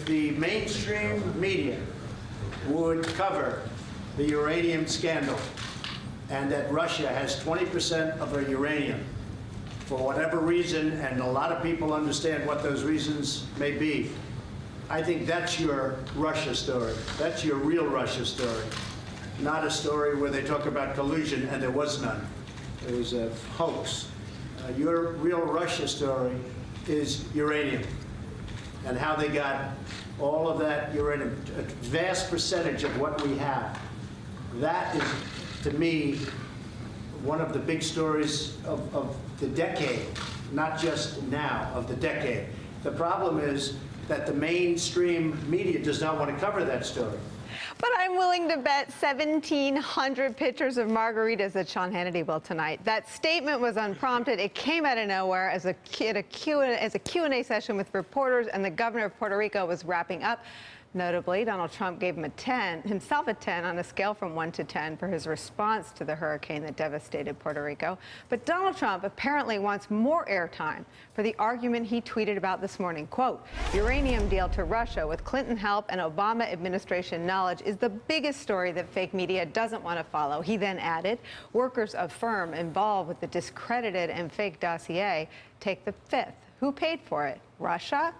if the mainstream media would cover the uranium scandal and that Russia has 20% of her uranium for whatever reason, and a lot of people understand what those reasons may be, I think that's your Russia story. That's your real Russia story, not a story where they talk about collusion, and there was none. It was a hoax. Your real Russia story is uranium and how they got all of that uranium, a vast percentage of what we have. That is, to me, one of the big stories of the decade, not just now, of the decade. The problem is that the mainstream media does not want to cover that story. But I'm willing to bet 1,700 pictures of margaritas that Sean Hannity will tonight. That statement was unprompted. It came out of nowhere as a Q&A session with reporters, and the governor of Puerto Rico was wrapping up. Notably, Donald Trump gave himself a 10 on a scale from 1 to 10 for his response to the hurricane that devastated Puerto Rico. But Donald Trump apparently wants more airtime for the argument he tweeted about this morning. Quote, uranium deal to Russia with Clinton help and Obama administration knowledge is the biggest story that fake media doesn't want to follow. He then added, workers of firm involved with the discredited and fake dossier take the fifth. Who paid for it? Russia?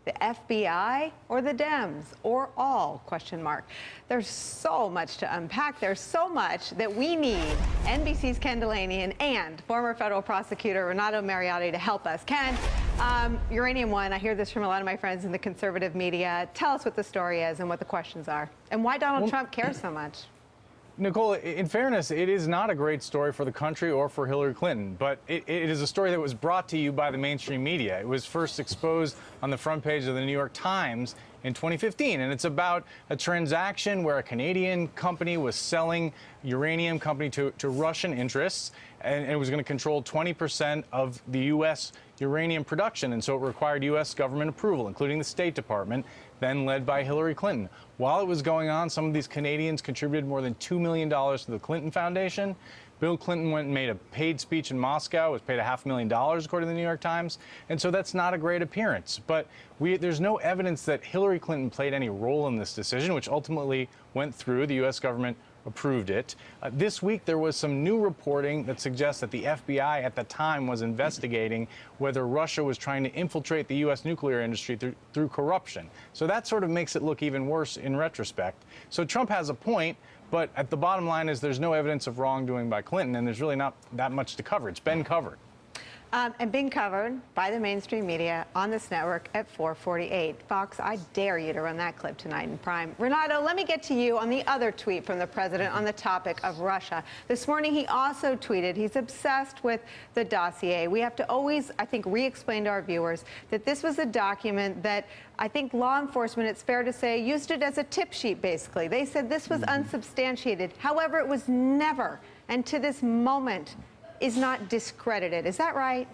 The FBI or the Dems or all, question mark. There's so much to unpack. There's so much that we need NBC's Ken Dilanian and former federal prosecutor Renato Mariotti to help us. Ken, Uranium One, I hear this from a lot of my friends in the conservative media. Tell us what the story is and what the questions are and why Donald Trump cares so much. Nicole, in fairness, it is not a great story for the country or for Hillary Clinton, but it is a story that was brought to you by the mainstream media. It was first exposed on the front page of the New York Times in 2015, and it's about a transaction where a Canadian company was selling uranium company to Russian interests, and it was going to control 20% of the U.S. uranium production, and so it required U.S. government approval, including the State Department, then led by Hillary Clinton. While it was going on, some of these Canadians contributed more than $2 million to the Clinton Foundation. Bill Clinton went and made a paid speech in Moscow, was paid $500,000, according to the New York Times. And so that's not a great appearance. But there's no evidence that Hillary Clinton played any role in this decision, which ultimately went through. The U.S. government approved it. This week, there was some new reporting that suggests that the FBI at the time was investigating whether Russia was trying to infiltrate the U.S. nuclear industry through corruption. So that sort of makes it look even worse in retrospect. So Trump has a point, but at the bottom line is there's no evidence of wrongdoing by Clinton, and there's really not that much to cover. It's been covered. And being covered by the mainstream media on this network at 4:48. Fox, I dare you to run that clip tonight in prime. Renato, let me get to you on the other tweet from the president on the topic of Russia. This morning, he also tweeted he's obsessed with the dossier. We have to always, I think, re-explain to our viewers that this was a document that I think law enforcement, it's fair to say, used it as a tip sheet, basically. They said this was unsubstantiated. However, it was never, and to this moment, is not discredited. Is that right?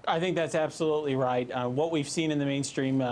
I think that's absolutely right. What we've seen in the mainstream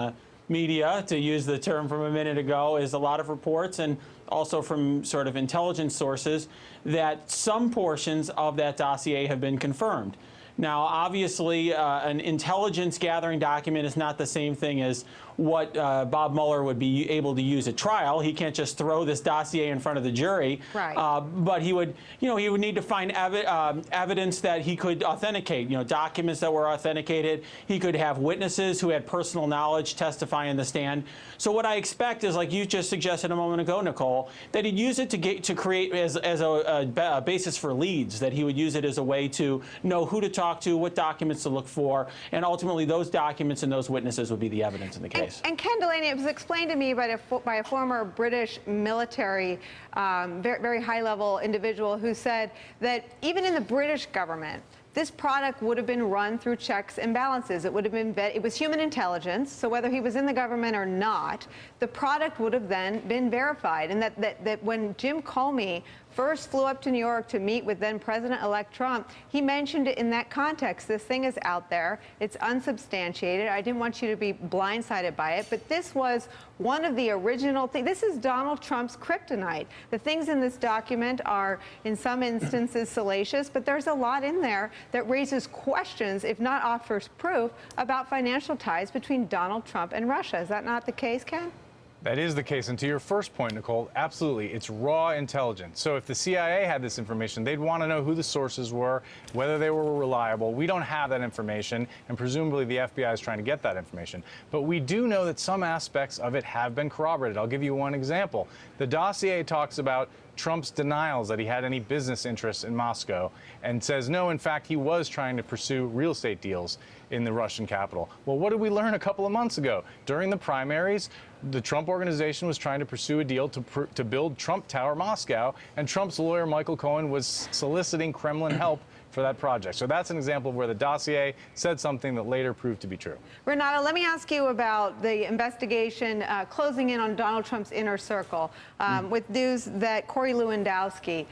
media, to use the term from a minute ago, is a lot of reports and also from sort of intelligence sources that some portions of that dossier have been confirmed. Now, obviously, an intelligence gathering document is not the same thing as what Bob Mueller would be able to use at trial. He can't just throw this dossier in front of the jury. Right. But he would need to find evidence that he could authenticate, documents that were authenticated. He could have witnesses who had personal knowledge testify in the stand. So what I expect is, like you just suggested a moment ago, Nicole, that he'd use it to create as a basis for leads, that he would use it as a way to know who to talk to, what documents to look for, and ultimately those documents and those witnesses would be the evidence in the case. And Ken Dilanian, it was explained to me by a former British military, very high-level individual who said that even in the British government, this product would have been run through checks and balances. It would have been it was human intelligence, so whether he was in the government or not, the product would have then been verified. And that when Jim Comey first flew up to New York to meet with then President-elect Trump, he mentioned it in that context. This thing is out there. It's unsubstantiated. I didn't want you to be blindsided by it, but this was one of the original things. This is Donald Trump's kryptonite. The things in this document are, in some instances, salacious, but there's a lot in there that raises questions, if not offers proof, about financial ties between Donald Trump and Russia. Is that not the case, Ken? That is the case. And to your first point, Nicole, absolutely. It's raw intelligence. So if the CIA had this information, they'd want to know who the sources were, whether they were reliable. We don't have that information, and presumably the FBI is trying to get that information. But we do know that some aspects of it have been corroborated. I'll give you one example. The dossier talks about Trump's denials that he had any business interests in Moscow and says, no, in fact, he was trying to pursue real estate deals in the Russian capital. Well, what did we learn a couple of months ago? During the primaries, the Trump organization was trying to pursue a deal to build Trump Tower Moscow, and Trump's lawyer, Michael Cohen, was soliciting Kremlin help for that project. So that's an example of where the dossier said something that later proved to be true. Renato, let me ask you about the investigation closing in on Donald Trump's inner circle with news that Corey Lewandowski,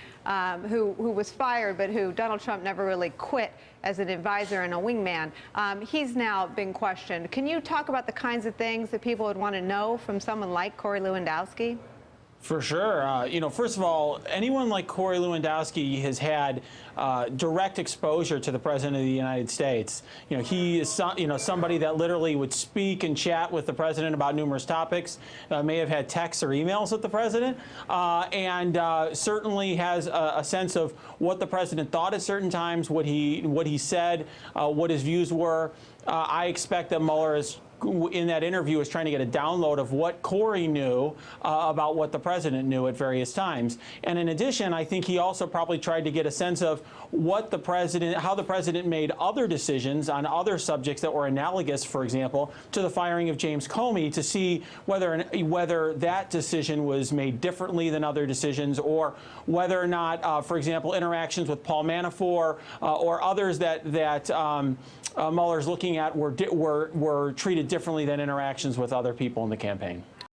who was fired but who Donald Trump never really quit as an advisor and a wingman, he's now been questioned. Can you talk about the kinds of things that people would want to know from someone like Corey Lewandowski? For sure. First of all, anyone like Corey Lewandowski has had direct exposure to the President of the United States. He is somebody that literally would speak and chat with the President about numerous topics, may have had texts or emails with the President, and certainly has a sense of what the President thought at certain times, what he said, what his views were. I expect that Mueller is in that interview was trying to get a download of what Corey knew about what the President knew at various times. And in addition, I think he also probably tried to get a sense of what the President, how the President made other decisions on other subjects that were analogous, for example, to the firing of James Comey, to see whether that decision was made differently than other decisions, or whether or not, for example, interactions with Paul Manafort or others that Mueller's looking at were treated differently than interactions with other people in the campaign.